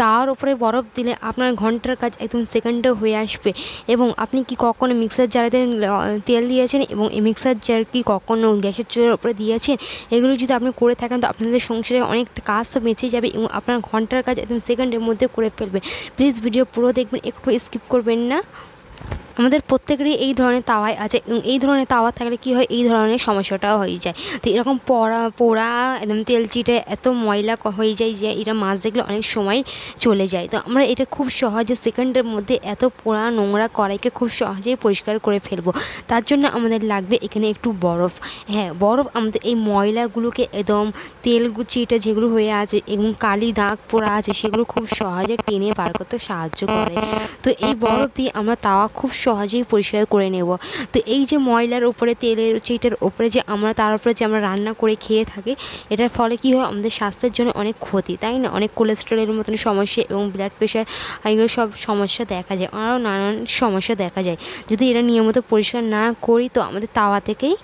তার উপরে বরফ দিলে আপনার ঘন্টার কাজ একদম সেকেন্ডে হয়ে আসবে। এবং আপনি কি কখনো মিক্সার জারেতে তেল দিয়েছেন এবং এই মিক্সার জার কি কখনো গ্যাসের চুলার উপরে দিয়েছেন? এগুলো যদি আপনি করে থাকেন তো আপনাদের সংসারে অনেকটা কাজ তো বেঁচে যাবে এবং আপনার ঘন্টার কাজ একদম সেকেন্ডের মধ্যে করে ফেলবেন। প্লিজ ভিডিও পুরো দেখবেন, একটু স্কিপ করবেন না। আমাদের প্রত্যেকেরই এই ধরনের তাওয়াই আছে এবং এই ধরনের তাওয়া থাকলে কী হয়, এই ধরনের সমস্যাটাও হয়ে যায়। তো এরকম পোড়া একদম তেল চিটে এত ময়লা হয়ে যায় যে এটা মাছ দেখলে অনেক সময় চলে যায়। তো আমরা এটা খুব সহজে সেকেন্ডের মধ্যে এত পোড়া নোংরা কড়াইকে খুব সহজেই পরিষ্কার করে ফেলবো। তার জন্য আমাদের লাগবে এখানে একটু বরফ। হ্যাঁ, বরফ আমাদের এই ময়লাগুলোকে একদম তেল চিটে যেগুলো হয়ে আছে এবং কালি দাগ পোড়া আছে সেগুলো খুব সহজে টেনে বার করতে সাহায্য করে। তো এই বরফ দিয়ে আমরা তাওয়া খুব সহজেই পরিষ্কার করে নেব। তো এই যে ময়লার উপরে তেলের চিটের উপরে যে আমরা তার উপরে যে আমরা রান্না করে খেয়ে থাকি, এটার ফলে কী হয়, আমাদের স্বাস্থ্যের জন্য অনেক ক্ষতি, তাই না? অনেক কোলেস্টেরলের মতন সমস্যা এবং ব্লাড প্রেশার, এগুলো সব সমস্যা দেখা যায়, আরও নানান সমস্যা দেখা যায় যদি এটা নিয়মিত পরিষ্কার না করি। তো আমাদের তাওয়া থেকেই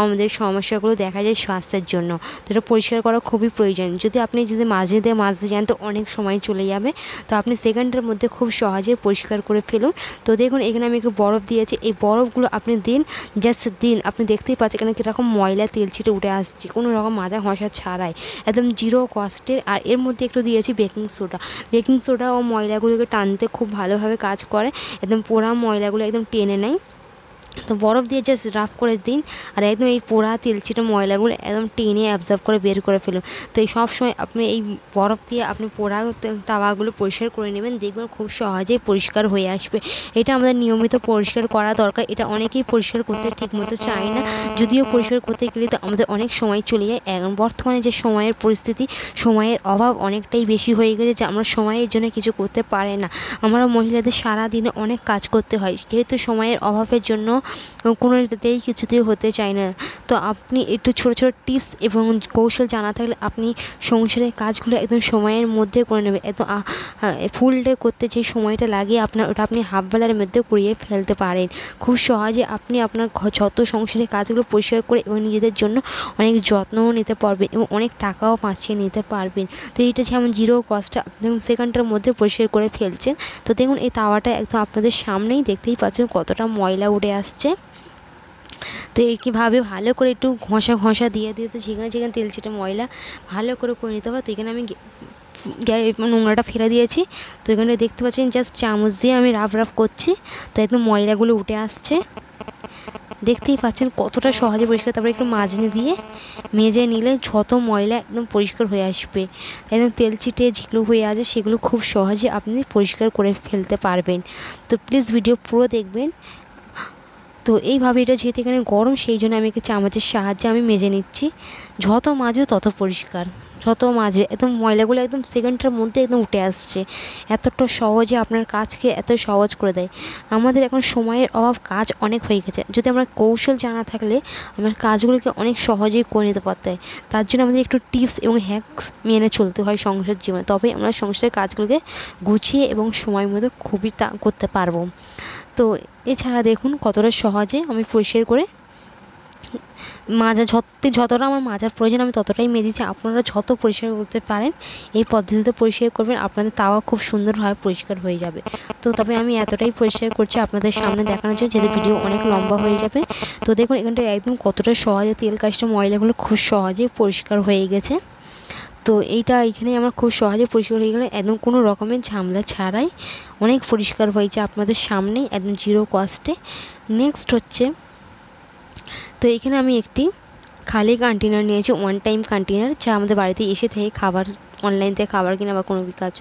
আমাদের সমস্যাগুলো দেখা যায় স্বাস্থ্যের জন্য। তো এটা পরিষ্কার করা খুবই প্রয়োজন। যদি মাঝে দিয়ে মাজতে যান তো অনেক সময় চলে যাবে। তো আপনি সেকেন্ডের মধ্যে খুব সহজে পরিষ্কার করে ফেলুন। তো দেখুন এখানে আমি একটু বরফ দিয়েছি, এই বরফগুলো আপনি দিন, জাস্ট দিন। আপনি দেখতেই পাচ্ছেন এখানে কীরকম ময়লা তেল ছিটে উঠে আসছে কোনো রকম মাজা ঘষা ছাড়াই, একদম জিরো কস্টের। আর এর মধ্যে একটু দিয়েছি বেকিং সোডা। বেকিং সোডা ও ময়লাগুলোকে টানতে খুব ভালোভাবে কাজ করে, একদম পোড়া ময়লাগুলো একদম টেনে নেয়। তো বরফ দিয়ে জাস্ট রাফ করে দিন আর একদম এই পোড়া তেলচিটে ময়লাগুলো একদম টেনে অ্যাবজর্ব করে বের করে ফেলুন। তো এই সবসময় আপনি এই বরফ দিয়ে আপনি পোড়া তাওয়াগুলো পরিষ্কার করে নেবেন, দেখবেন খুব সহজেই পরিষ্কার হয়ে আসবে। এটা আমাদের নিয়মিত পরিষ্কার করা দরকার। এটা অনেকেই পরিষ্কার করতে ঠিকমতো চায় না, যদিও পরিষ্কার করতে গেলে তো আমাদের অনেক সময় চলে যায়। এখন বর্তমানে যে সময়ের পরিস্থিতি, সময়ের অভাব অনেকটাই বেশি হয়ে গেছে যে আমরা সময়ের জন্য কিছু করতে পারি না। আমরা মহিলাদের সারাদিনে অনেক কাজ করতে হয়, যেহেতু সময়ের অভাবের জন্য কোনোটাতেই কিছুতেই হতে চায় না। তো আপনি একটু ছোটো ছোটো টিপস এবং কৌশল জানা থাকলে আপনি সংসারের কাজগুলো একদম সময়ের মধ্যে করে নেবে। একদম ফুল ডে করতে যে সময়টা লাগে আপনার, ওটা আপনি হাফ বেলার মধ্যে করিয়ে ফেলতে পারেন। খুব সহজে আপনি আপনার যত সংসারের কাজগুলো পরিষ্কার করে এবং নিজেদের জন্য অনেক যত্নও নিতে পারবেন এবং অনেক টাকাও বাঁচিয়ে নিতে পারবেন। তো এইটা যেমন জিরো কস্টে দেখুন সেকেন্ডের মধ্যে পরিষ্কার করে ফেলছেন। তো দেখুন এই তাওয়াটা একদম আপনাদের সামনেই, দেখতেই পাচ্ছেন কতটা ময়লা উঠে আসছে। তো কীভাবে ভালো করে একটু ঘষা দিয়ে তো যেখানে যেখানে তেল চিটে ময়লা ভালো করে নিতে হবে। তো এখানে আমি নোংরাটা ফেলে দিয়েছি। তো এখানে দেখতে পাচ্ছেন জাস্ট চামচ দিয়ে আমি রাফ করছি, তো একদম ময়লাগুলো উঠে আসছে। দেখতেই পাচ্ছেন কতটা সহজে পরিষ্কার। তারপরে একটু মাজনি দিয়ে মেজে নিলে যত ময়লা একদম পরিষ্কার হয়ে আসবে। একদম তেল চিটে যেগুলো হয়ে আছে সেগুলো খুব সহজে আপনি পরিষ্কার করে ফেলতে পারবেন। তো প্লিজ ভিডিও পুরো দেখবেন। তো এইভাবে এটা যেহেতু এখানে গরম, সেই জন্য আমি একটা চামচের সাহায্যে আমি মেজে নিচ্ছি। যত মাজবে তত পরিষ্কার, যত মাজবে একদম ময়লাগুলো একদম সেকেন্ডের মধ্যে একদম উঠে আসছে। এতটা সহজে আপনার কাজকে এত সহজ করে দেয়। আমাদের এখন সময়ের অভাব, কাজ অনেক হয়ে গেছে। যদি আমরা কৌশল জানা থাকলে আমার কাজগুলোকে অনেক সহজেই করে নিতে পারতে হয়। তার জন্য আমাদের একটু টিপস এবং হ্যাকস মেনে চলতে হয় সংসার জীবনে, তবেই আমরা সংসারের কাজগুলোকে গুছিয়ে এবং সময় মতো খুবই করতে পারবো। তো এছাড়া দেখুন কতটা সহজে আমি পরিষ্কার করে যতটা আমার মাজার প্রয়োজন আমি ততটাই মেজেছি। আপনারা যত পরিষ্কার করতে পারেন এই পদ্ধতিতে পরিষ্কার করবেন, আপনাদের তাওয়া খুব সুন্দরভাবে পরিষ্কার হয়ে যাবে। তো তবে আমি এতটাই পরিষ্কার করছি আপনাদের সামনে দেখানোর জন্য, যেহেতু ভিডিও অনেক লম্বা হয়ে যাবে। তো দেখুন এখানটা একদম কতটা সহজে তেল কাজটা ময়লাগুলো খুব সহজে পরিষ্কার হয়ে গেছে। তো এইখানে আমার খুব সহজে পরিষ্কার হয়ে গেলে একদম কোনো রকমের ঝামেলা ছাড়াই অনেক পরিষ্কার হয়েছে আপনাদের সামনেই একদম জিরো কস্টে। নেক্সট হচ্ছে, তো এখানে আমি একটি খালি কন্টেনার নিয়েছি, ওয়ান টাইম কন্টেনার, যা আমাদের বাড়িতে এসে থেকে খাবার, অনলাইন থেকে খাবার কিনা বা কোনো কাজ।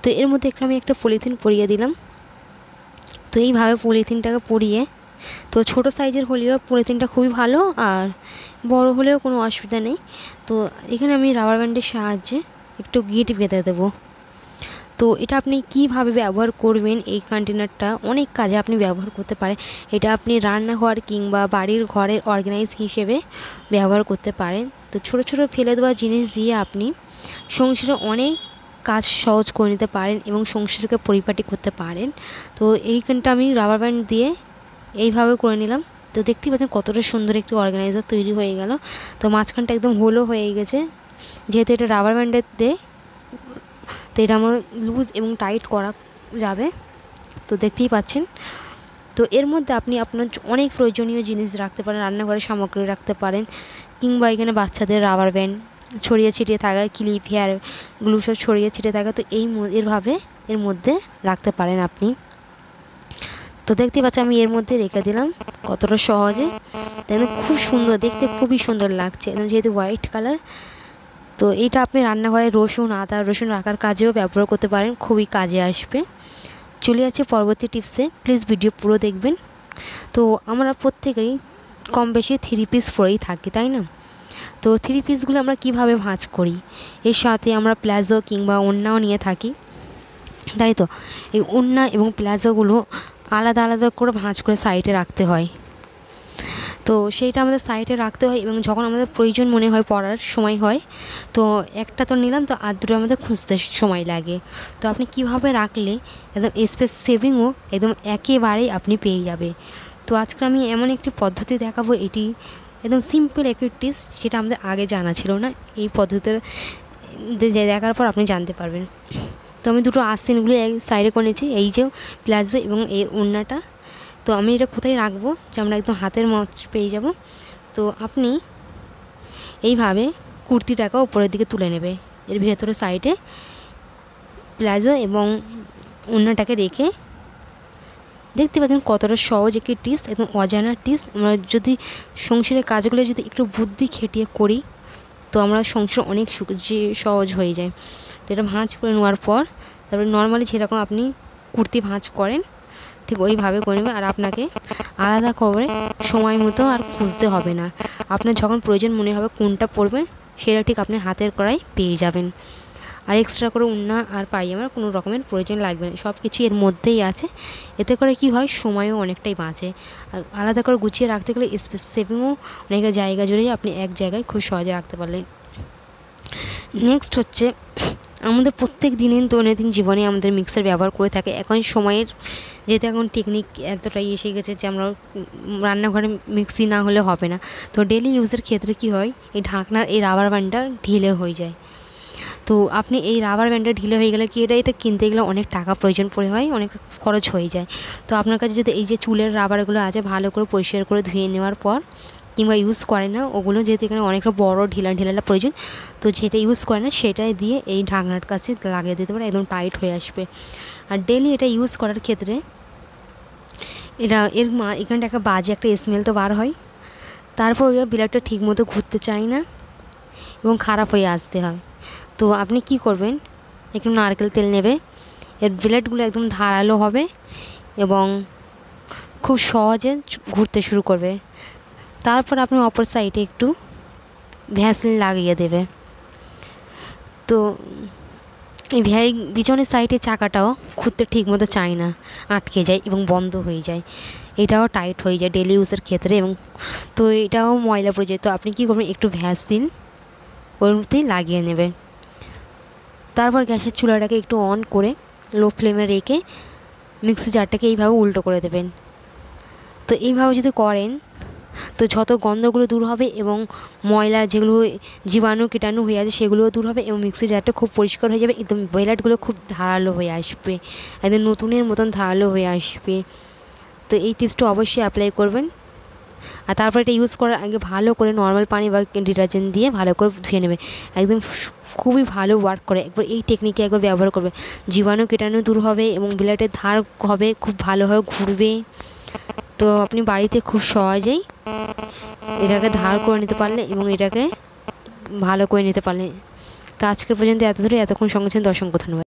তো এর মধ্যে আমি একটা পলিথিন পরিয়ে দিলাম। তো এইভাবে পলিথিনটাকে পরিয়ে, তো ছোটো সাইজের হলেও পলিথিনটা খুবই ভালো, আর বড় হলেও কোনো অসুবিধা নেই। তো এখানে আমি রাবার ব্যান্ডের সাহায্যে একটু গিট বেঁধে দেবো। তো এটা আপনি কীভাবে ব্যবহার করবেন, এই কন্টেনারটা অনেক কাজে আপনি ব্যবহার করতে পারেন। এটা আপনি রান্নাঘর কিংবা বাড়ির ঘরের অর্গানাইজ হিসেবে ব্যবহার করতে পারেন। তো ছোটো ছোটো ফেলে দেওয়া জিনিস দিয়ে আপনি সংসারে অনেক কাজ সহজ করে নিতে পারেন এবং সংসারকে পরিপাটি করতে পারেন। তো এইখানটা আমি রাবার ব্যান্ড দিয়ে এইভাবে করে নিলাম। তো দেখতেই পাচ্ছেন কতটা সুন্দর একটি অর্গানাইজার তৈরি হয়ে গেল। তো মাঝখানটা একদম হোলও হয়ে গেছে, যেহেতু এটা রাবার ব্যান্ডের দিয়ে তো এটা আমার লুজ এবং টাইট করা যাবে, তো দেখতেই পাচ্ছেন। তো এর মধ্যে আপনি আপনার অনেক প্রয়োজনীয় জিনিস রাখতে পারেন, রান্নাঘরের সামগ্রী রাখতে পারেন, কিংবা এখানে বাচ্চাদের রাবার ব্যান্ড ছড়িয়ে ছিটিয়ে থাকা, ক্লিপ, হেয়ারগুলো সব ছড়িয়ে ছিটিয়ে থাকা, তো এরভাবে এর মধ্যে রাখতে পারেন আপনি। তো দেখতে পাচ্ছি আমি এর মধ্যে রেখে দিলাম কতটা সহজে, দেখুন খুব সুন্দর, দেখতে খুবই সুন্দর লাগছে একদম, যেহেতু হোয়াইট কালার। তো এটা আপনি রান্নাঘরে আদা রসুন রাখার কাজেও ব্যবহার করতে পারেন, খুবই কাজে আসবে। চলে যাচ্ছে পরবর্তী টিপসে, প্লিজ ভিডিও পুরো দেখবেন। তো আমরা প্রত্যেকেই কম বেশি 3 পিস পরেই থাকি, তাই না? তো 3 পিসগুলো আমরা কিভাবে ভাঁজ করি, এর সাথে আমরা প্লাজো কিংবা ওড়নাও নিয়ে থাকি, তাই তো? এই ওড়না এবং প্লাজোগুলো আলাদা আলাদা করে ভাঁজ করে সাইডে রাখতে হয়। তো সেইটা আমাদের সাইডে রাখতে হয়, এবং যখন আমাদের প্রয়োজন মনে হয়, পরার সময় হয়, তো একটা তো নিলাম, তো আর দুটো আমাদের খুঁজতে সময় লাগে। তো আপনি কিভাবে রাখলে একদম স্পেস সেভিংও একদম একেবারেই আপনি পেয়ে যাবে। তো আজকে আমি এমন একটি পদ্ধতি দেখাবো, এটি একদম সিম্পল একটি টিপস, যেটা আমাদের আগে জানা ছিল না। এই পদ্ধতির দেখার পর আপনি জানতে পারবেন। তো আমি দুটো আস্তিনগুলো এক সাইডে করে নিয়েছি, এই যে প্লাজো এবং এর ওড়নাটা। তো আমি এটা কোথায় রাখবো, যে আমরা একদম হাতের মাত্র পেয়ে যাব। তো আপনি এইভাবে কুর্তিটাকে উপরের দিকে তুলে নেবে, এর ভেতরে সাইডে প্লাজো এবং ওড়নাটাকে রেখে। দেখতে পাচ্ছেন কতটা সহজ একটি টিপস, একদম অজানা টিপস। আমরা যদি সংসারের কাজগুলো যদি একটু বুদ্ধি খেটিয়ে করি, তো আমরা সংসার অনেক সহজ হয়ে যায়। তো এটা ভাঁজ করে নেওয়ার পর তারপরে নর্মালি যেরকম আপনি কুর্তি ভাঁজ করেন ঠিক ওইভাবে করে নেবে। আর আপনাকে আলাদা করে সময় মতো আর খুঁজতে হবে না, আপনার যখন প্রয়োজন মনে হবে কোনটা পরবেন, সেটা ঠিক আপনি হাতের কড়াই পেয়ে যাবেন। আর এক্সট্রা করে ওড়না আর পায়জামার কোনো রকমের প্রয়োজন লাগবে না, সব কিছু এর মধ্যেই আছে। এতে করে কি হয়, সময়ও অনেকটাই বাঁচে। আর আলাদা করে গুছিয়ে রাখতে গেলে স্পেস সেভিংও অনেকটা জায়গা জুড়ে আপনি এক জায়গায় খুব সহজে রাখতে পারলেন। নেক্সট হচ্ছে, আমাদের প্রত্যেক দিনের দৈনন্দিন জীবনে আমাদের মিক্সার ব্যবহার করে থাকে। এখন সময়ের যেহেতু এখন টেকনিক এতটাই এসে গেছে যে আমরা রান্নাঘরে মিক্সি না হলে হবে না। তো ডেলি ইউজের ক্ষেত্রে কি হয়, এই ঢাকনার এই রাবার ব্যান্ডটা ঢিলে হয়ে যায়। তো আপনি এই রাবার ব্যান্ডটা ঢিলে হয়ে গেলে কি, এটা কিনতে গেলে অনেক টাকা প্রয়োজন পড়ে হয়, অনেক খরচ হয়ে যায়। তো আপনার কাছে যদি এই যে চুলের রাবারগুলো আছে, ভালো করে পরিষ্কার করে ধুয়ে নেওয়ার পর, কিংবা ইউজ করে না ওগুলো, যেহেতু এখানে অনেকটা বড় ঢিলাটা প্রয়োজন, তো যেটা ইউজ করে না সেটাই দিয়ে এই ঢাকনার কাছে লাগিয়ে দিতে পারে, একদম টাইট হয়ে আসবে। আর ডেলি এটা ইউজ করার ক্ষেত্রে এখানটা একটা বাজে একটা স্মেল তো বার হয়, তারপর ওই ব্লেডটা ঠিক মতো ঘুরতে চায় না এবং খারাপ হয়ে আসতে হয়। তো আপনি কি করবেন, একটু নারকেল তেল নেবে, এর ব্লেডগুলো একদম ধারালো হবে এবং খুব সহজে ঘুরতে শুরু করবে। তারপর আপনি অপর সাইডে একটু ভ্যাসলিন লাগিয়ে দেবে। তো এই পিছনের সাইডে চাকাটাও ঘুরতে ঠিক মতো চায় না, আটকে যায় এবং বন্ধ হয়ে যায়, এটাও টাইট হয়ে যায় ডেলি ইউজের ক্ষেত্রে, এবং তো এটাও ময়লা পড়ে যায়। তো আপনি কী করবেন, একটু ভ্যাসলিন ওইতেই লাগিয়ে নেবেন। তারপর গ্যাসের চুলাটাকে একটু অন করে লো ফ্লেমে রেখে মিক্সি জারটাকে এইভাবে উল্টো করে দেবেন। তো এইভাবে যদি করেন, তো যত গন্ধগুলো দূর হবে এবং ময়লা যেগুলো জীবাণু কীটাণু হয়ে আছে সেগুলোও দূর হবে, এবং মিক্সি জারটা খুব পরিষ্কার হয়ে যাবে, একদম ব্লেডগুলো খুব ধারালো হয়ে আসবে, একদম নতুনের মতন ধারালো হয়ে আসবে। তো এই টিপসটা অবশ্যই অ্যাপ্লাই করবেন। আর তারপর এটা ইউজ করার আগে ভালো করে নর্মাল পানি বা ডিটারজেন্ট দিয়ে ভালো করে ধুয়ে নেবে, একদম খুবই ভালো ওয়ার্ক করে। একবার এই টেকনিকে একবার ব্যবহার করবে, জীবাণু কীটাণু দূর হবে এবং ব্লেডের ধার হবে, খুব ভালোভাবে ঘুরবে। তো আপনি বাড়িতে খুব সহজেই এটাকে ধার করে নিতে পারলে এবং এটাকে ভালো করে নিতে পারলে। তো আজকের পর্যন্ত এতক্ষণ সঙ্গে ছিলেন, অসংখ্য ধন্যবাদ।